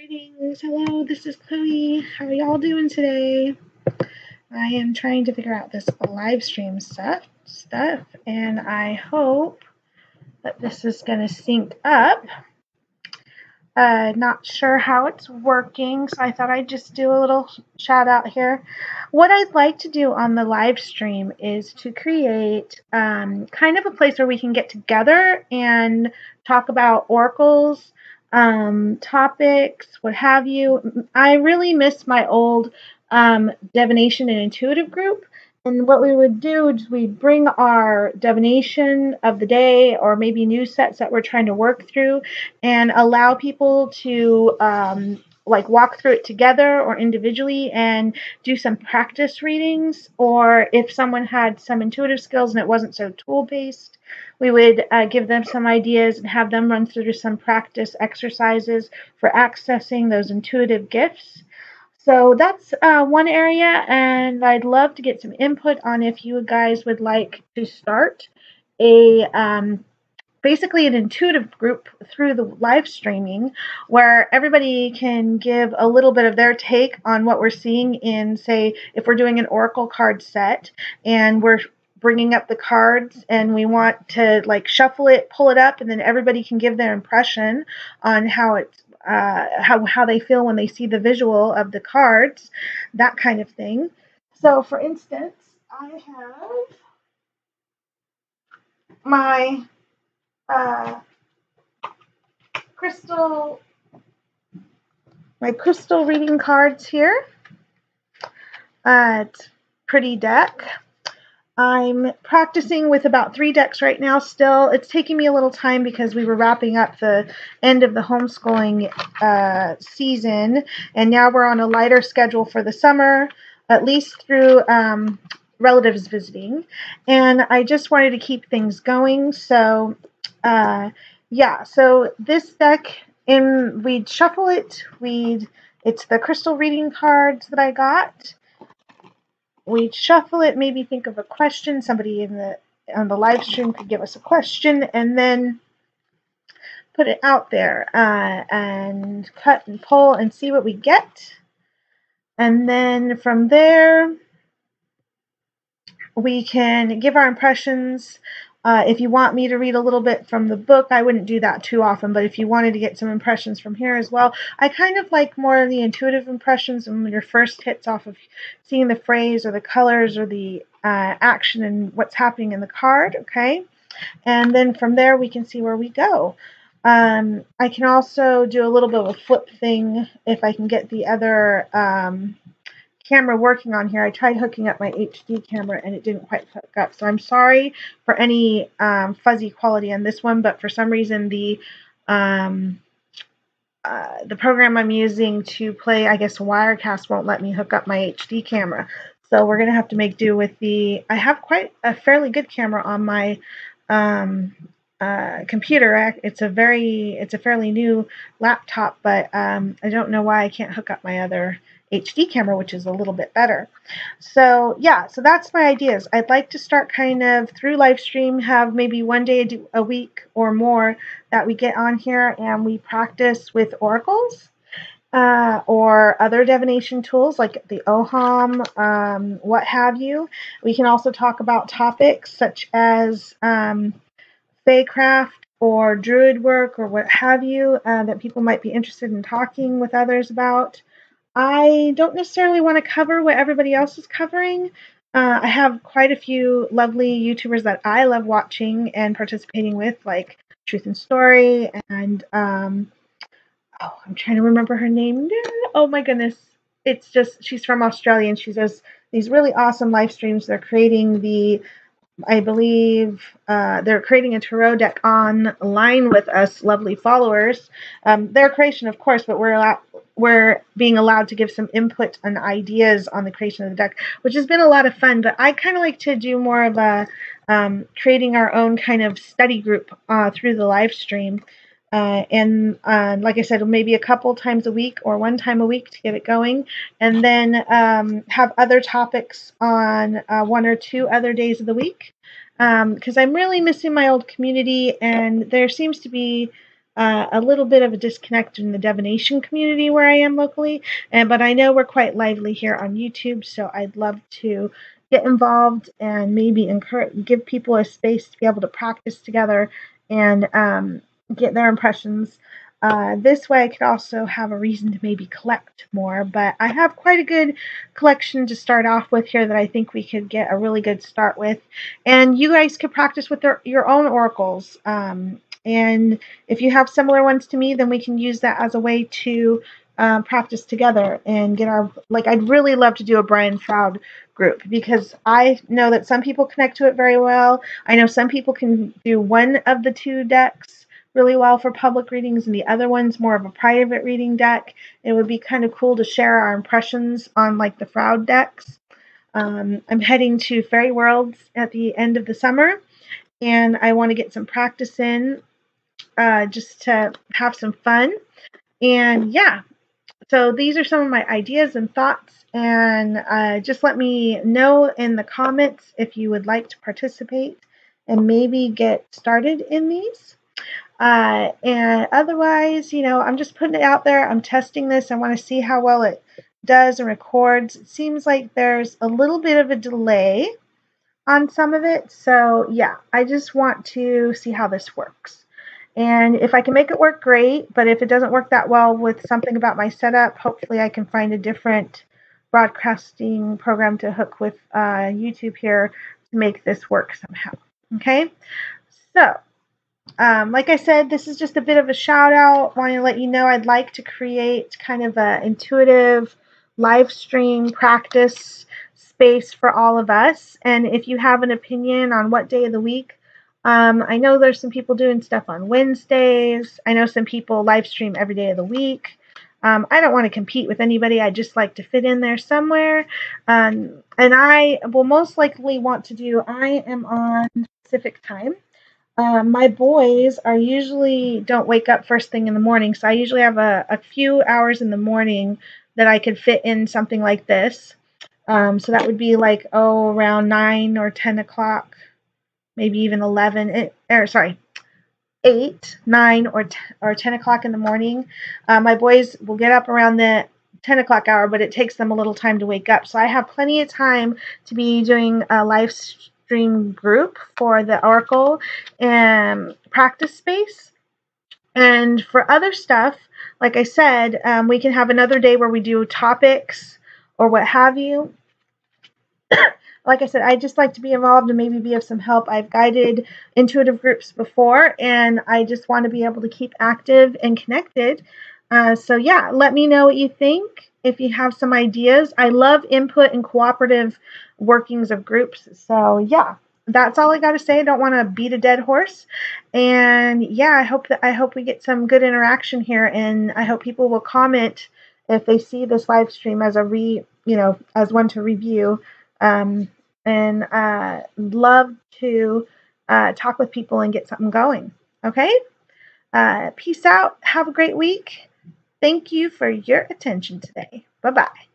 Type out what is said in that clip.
Greetings. Hello, this is Chloe. How are y'all doing today? I am trying to figure out this live stream stuff, and I hope that this is going to sync up. Not sure how it's working, so I thought I'd just do a little shout out here. What I'd like to do on the live stream is to create kind of a place where we can get together and talk about oracles, topics, what have you. I really miss my old divination and intuitive group. And what we would do is we'd bring our divination of the day or maybe new sets that we're trying to work through and allow people to like walk through it together or individually and do some practice readings. Or if someone had some intuitive skills and it wasn't so tool-based, we would give them some ideas and have them run through some practice exercises for accessing those intuitive gifts. So that's one area, and I'd love to get some input on if you guys would like to start a basically an intuitive group through the live streaming where everybody can give a little bit of their take on what we're seeing in, say, if we're doing an oracle card set and we're bringing up the cards and we want to like shuffle it, pull it up, and then everybody can give their impression on how it's how they feel when they see the visual of the cards, that kind of thing. So, for instance, I have my crystal reading cards here. It's pretty deck. I'm practicing with about 3 decks right now still. It's taking me a little time because we were wrapping up the end of the homeschooling season, and now we're on a lighter schedule for the summer, at least through relatives visiting, and I just wanted to keep things going. So yeah, so this deck, we'd shuffle it, it's the crystal reading cards that I got. We'd shuffle it, maybe think of a question. Somebody on the live stream could give us a question, and then put it out there and cut and pull and see what we get. And then from there, we can give our impressions. If you want me to read a little bit from the book, I wouldn't do that too often, but if you wanted to get some impressions from here as well, I kind of like more of the intuitive impressions and your first hits off of seeing the phrase or the colors or the action and what's happening in the card, okay? And then from there, we can see where we go. I can also do a little bit of a flip thing if I can get the other camera working on here. I tried hooking up my HD camera and it didn't quite hook up, so I'm sorry for any fuzzy quality on this one, but for some reason the program I'm using to play, I guess, Wirecast won't let me hook up my HD camera, so we're gonna have to make do with I have quite a fairly good camera on my computer. It's a fairly new laptop, but I don't know why I can't hook up my other HD camera, which is a little bit better. So yeah, so that's my ideas. I'd like to start kind of through live stream, have maybe one day a week or more that we get on here and we practice with oracles or other divination tools like the OHAM, what have you. We can also talk about topics such as Faecraft or druid work or what have you that people might be interested in talking with others about. I don't necessarily want to cover what everybody else is covering. I have quite a few lovely YouTubers that I love watching and participating with, like Truth and Story, and I'm trying to remember her name. Oh my goodness. It's just, she's from Australia and she does these really awesome live streams. They're creating I believe they're creating a tarot deck online with us lovely followers. Their creation, of course, but we're being allowed to give some input and ideas on the creation of the deck, which has been a lot of fun. But I kind of like to do more of a creating our own kind of study group through the live stream. And like I said, maybe a couple times a week or one time a week to get it going, and then have other topics on 1 or 2 other days of the week, because I'm really missing my old community, and there seems to be a little bit of a disconnect in the divination community where I am locally, but I know we're quite lively here on YouTube, so I'd love to get involved and maybe give people a space to be able to practice together and get their impressions. This way I could also have a reason to maybe collect more, but I have quite a good collection to start off with here that I think we could get a really good start with. And you guys could practice with your own oracles. And if you have similar ones to me, then we can use that as a way to practice together and get our, like, I'd really love to do a Brian Froud group because I know that some people connect to it very well. I know some people can do one of the two decks really well for public readings and the other one's more of a private reading deck. It would be kind of cool to share our impressions on like the Froud decks. I'm heading to Faerie Worlds at the end of the summer and I want to get some practice in just to have some fun. And yeah, so these are some of my ideas and thoughts, and just let me know in the comments if you would like to participate and maybe get started in these. And otherwise, you know, I'm just putting it out there. I'm testing this. I want to see how well it does and records. It seems like there's a little bit of a delay on some of it. So yeah, I just want to see how this works. And if I can make it work, great. But if it doesn't work that well with something about my setup, hopefully I can find a different broadcasting program to hook with YouTube here to make this work somehow. Okay, so like I said, this is just a bit of a shout out. Want to let you know I'd like to create kind of an intuitive live stream practice space for all of us. And if you have an opinion on what day of the week, I know there's some people doing stuff on Wednesdays. I know some people live stream every day of the week. I don't want to compete with anybody. I just like to fit in there somewhere. And I will most likely want to do, I am on Pacific time. My boys are usually don't wake up first thing in the morning, so I usually have a few hours in the morning that I could fit in something like this. So that would be like, around 9 or 10 o'clock, maybe even 11, 8, 9, or 10 o'clock in the morning. My boys will get up around the 10 o'clock hour, but it takes them a little time to wake up. So I have plenty of time to be doing a live stream group for the Oracle and practice space. And for other stuff, like I said, we can have another day where we do topics or what have you. Like I said, I just like to be involved and maybe be of some help. I've guided intuitive groups before, and I just want to be able to keep active and connected. So yeah, let me know what you think. If you have some ideas, I love input and cooperative workings of groups. So yeah, that's all I got to say. I don't want to beat a dead horse. And yeah, I hope we get some good interaction here, and I hope people will comment if they see this live stream as as one to review. And love to talk with people and get something going. Okay? Peace out. Have a great week. Thank you for your attention today. Bye-bye.